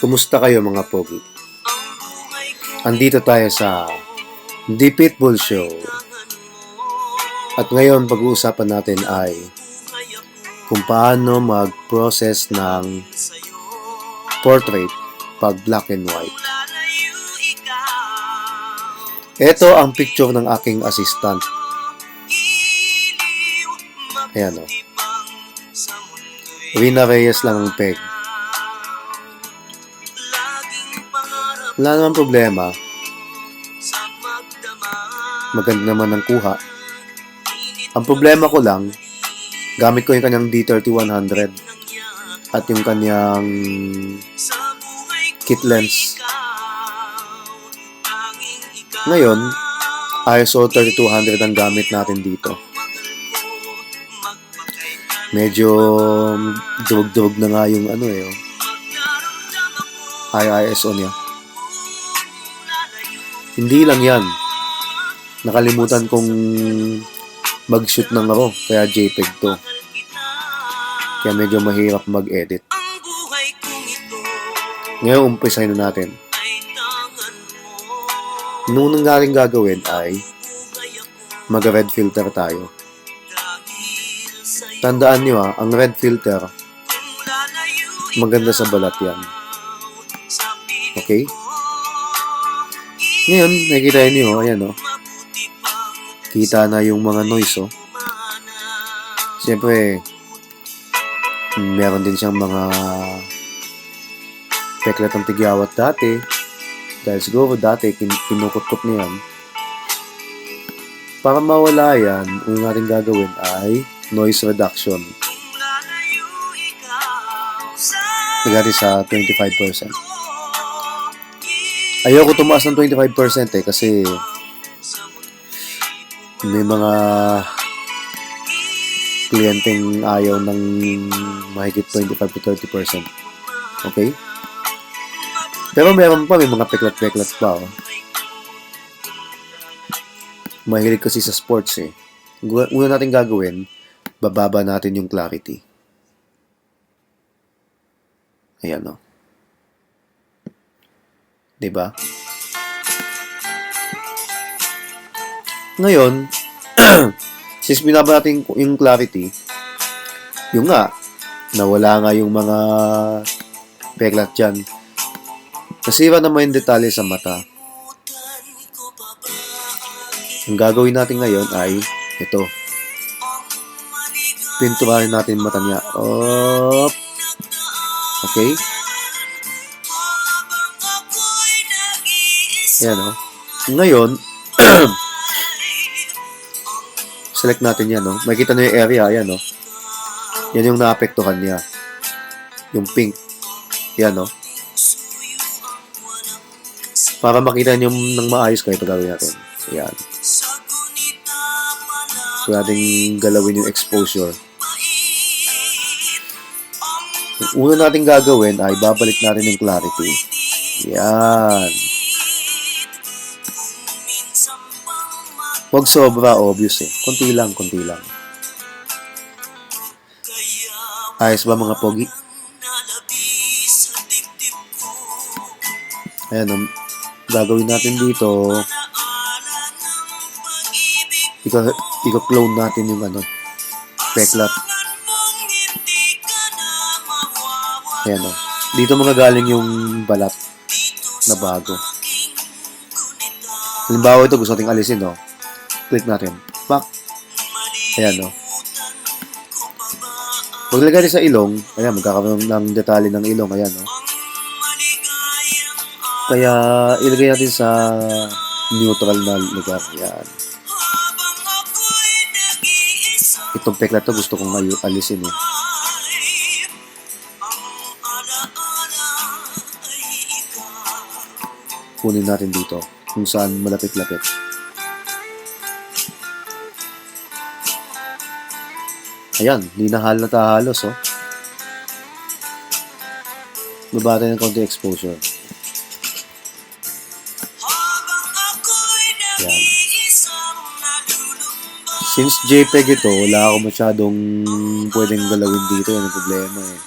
Kumusta kayo mga pogi? Andito tayo sa The Pitbull Show. At ngayon pag-uusapan natin ay kung paano mag-process ng portrait pag black and white. Ito ang picture ng aking assistant. Ayan o. Rina Reyes lang ang peg. Wala naman problema. Maganda naman ang kuha. Ang problema ko lang, gamit ko yung kanyang D30-100 at yung kanyang kit lens. Ngayon, ISO 3200 ang gamit natin dito. Medyo durug-durug na nga yung ISO niya. Hindi lang yan. Nakalimutan kong mag-shoot ng RAW, kaya JPEG to. Kaya medyo mahirap mag-edit. Ngayon, umpisahin na natin. Nung naring gagawin ay mag-red filter tayo. Tandaan nyo ang red filter, maganda sa balat yan. Okay? Ngayon, nakikita nyo, ayan o. Kita na yung mga noise, oh. Siyempre, meron din siyang mga peklat ng tigyawat dati. Dahil siguro dati, kinukot-kot niya yan. Para mawala yan, ang natin gagawin ay noise reduction. Nagari sa 25%. Ayoko tumaas ng 25% kasi may mga kliyenteng ayaw ng mahigit 25-30%. Okay? Pero meron pa, may mga peklat-peklat pa. Oh. Mahilig kasi sa sports eh. Una natin gagawin, bababa natin yung clarity. Ayan o. Diba? Ngayon, since binaba natin yung clarity, yung nga, nawala nga yung mga peklat dyan. Nasira naman yung detalye sa mata. Ang gagawin natin ngayon ay ito. Pinturahin natin mata niya. Op. Okay? Ayan o. Ngayon, select natin yan o. Makikita nyo yung area. Ayan o. Yan yung naapektuhan niya. Yung pink. Yan o. Para makita nyo ng maayos kayo ito gawin natin. Ayan. Pwedeng galawin yung exposure. Yung una natin gagawin ay babalik natin yung clarity. Yan. Huwag sobra obvious eh. Kunti lang, kunti lang. Ayos ba mga pogi? Ayan, gagawin natin dito. Iko-clone natin yung peklat. Ayan o. Dito mga galing yung balat na bago. Halimbawa ito, gusto nating alisin o. Click natin. Pak. Ayan o. Paglagay sa ilong, ayan, magkakaroon ng detalye ng ilong. Ayan o. Kaya, ilagay natin sa neutral na lugar. Ayan. Itong peklat to gusto kong alisin eh. Kunin natin dito kung saan malapit-lapit. Ayan, di na halos oh. Baba tayo ng konti exposure. Ayan. Since JPEG ito, wala ako masyadong pwedeng galawin dito. Yan ang problema eh.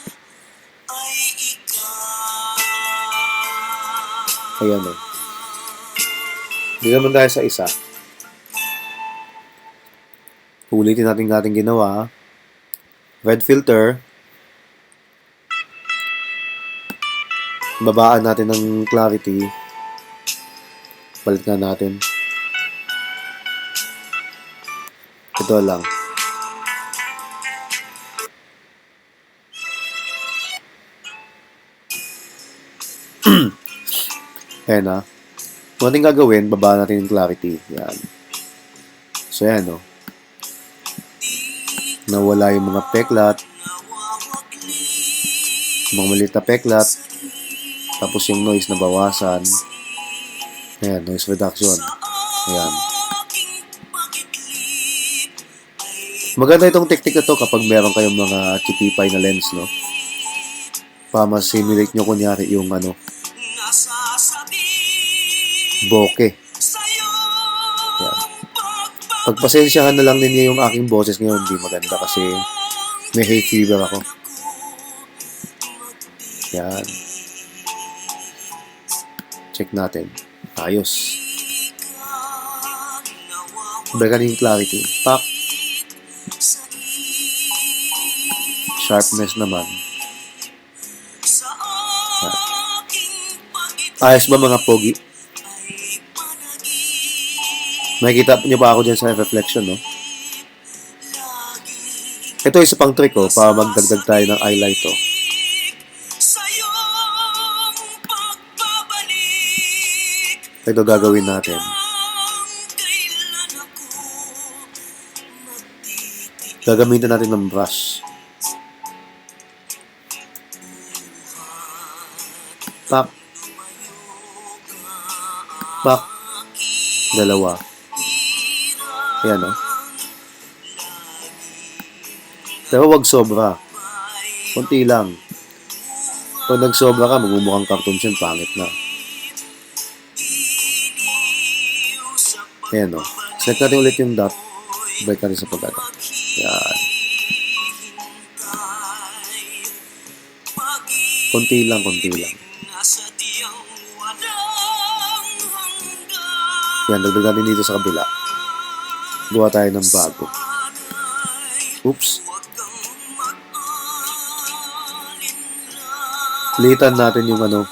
Ayan o. Hindi naman tayo sa isa. Ulitin natin ating ginawa. Red filter. Babaan natin ng clarity. Palit nga natin. Ito lang. Ayan na. Kung ating gagawin, babaan natin yung clarity. Yan. So, yan o. Nawala yung mga peklat. Mga maliit na peklat. Tapos yung noise na bawasan. Ayan, noise reduction. Ayan. Maganda itong technique na to kapag meron kayong mga chipipay na lens, no? Para mas-simulate nyo kunyari yung ano, bokeh. Ayan. Pagpasensyahan na lang ninyo yung aking boses ngayon, hindi maganda kasi may hay fever ako. Ayan. Check natin. Ayos. Balikan yung clarity. Pak. Sharpness naman. Ayan. Ayos ba mga pogi? Makikita nyo ba ako dyan sa reflection, no? Ito isa pang trick, oh, para magdagdag tayo ng highlight, oh. Ito gagawin natin. Gagamitin natin ng brush. Pak. Pak. Dalawa. Ayan, oh. Pero wag sobra. Kunti lang. Pag nagsobra ka, magmumukhang cartoon siya, pangit na. Ayan, oh. Select natin ulit yung dot. Break natin sa pag-ano. Ayan. Kunti lang, kunti lang. Yan, dagdag natin dito sa kabila. Gawa tayo ng bago. Oops. Litan natin yung ano,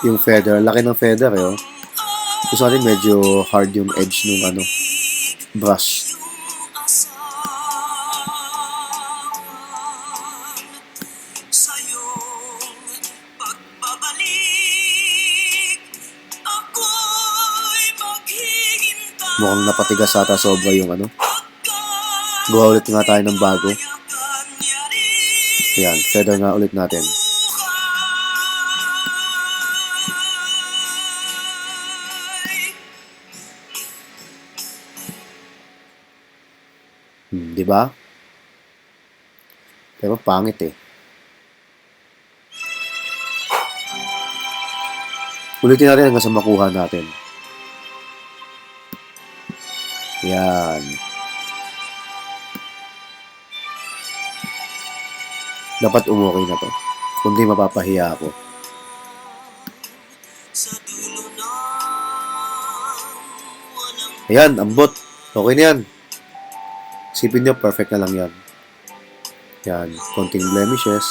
yung feather. Laki ng feather, eh, oh. Gusto natin medyo hard yung edge nung ano, brush. Mukhang napatigas ata sobra yung ano. Gawa ulit nga tayo ng bago. Ayan, feather nga ulit natin. Diba? Pero pangit eh. Ulitin natin hanggang sa makuha natin. Yan. Dapat umukay na to. Kundi mapapahiya ako. Ayan, ambot. Okay na yan. Isipin nyo, perfect na lang yan. Yan, konting blemishes.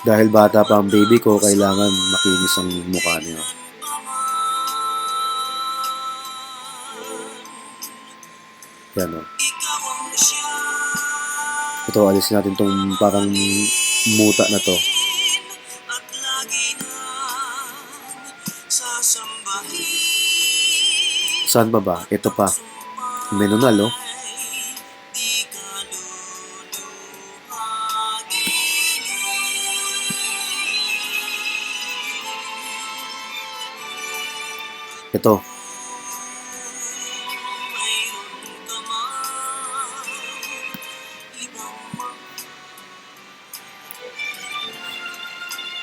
Dahil bata pa ang baby ko, kailangan makinis ang mukha niya. Yan, o. Ito, alisin natin itong parang muta na to. Saan pa ba? Ito pa. Menonal, oh. Ito.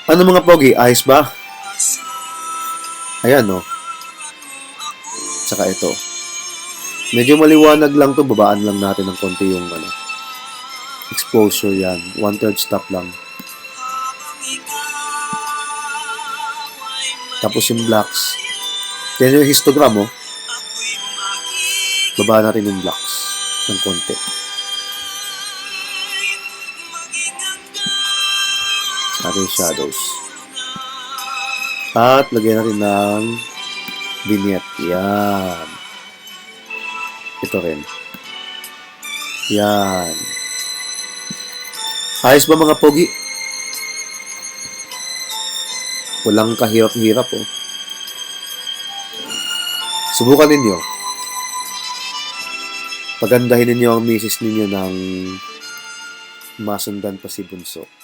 Ano mga pogi? Ayos ba? Ayan, no? Saka ito. Medyo maliwanag lang to. Babaan lang natin ng konti yung ano, exposure yan. 1/3 stop lang. Tapos yung blocks. Then yung histogram, oh. Baba natin yung blocks ng konti. Sa ating shadows. At lagyan natin ng vignette. Yan. Ito rin. Yan. Ayos ba mga pogi? Walang kahirap-hirap, oh. Subukan ninyo. Pagandahin ninyo ang misis ninyo ng masundan pa si Bunso.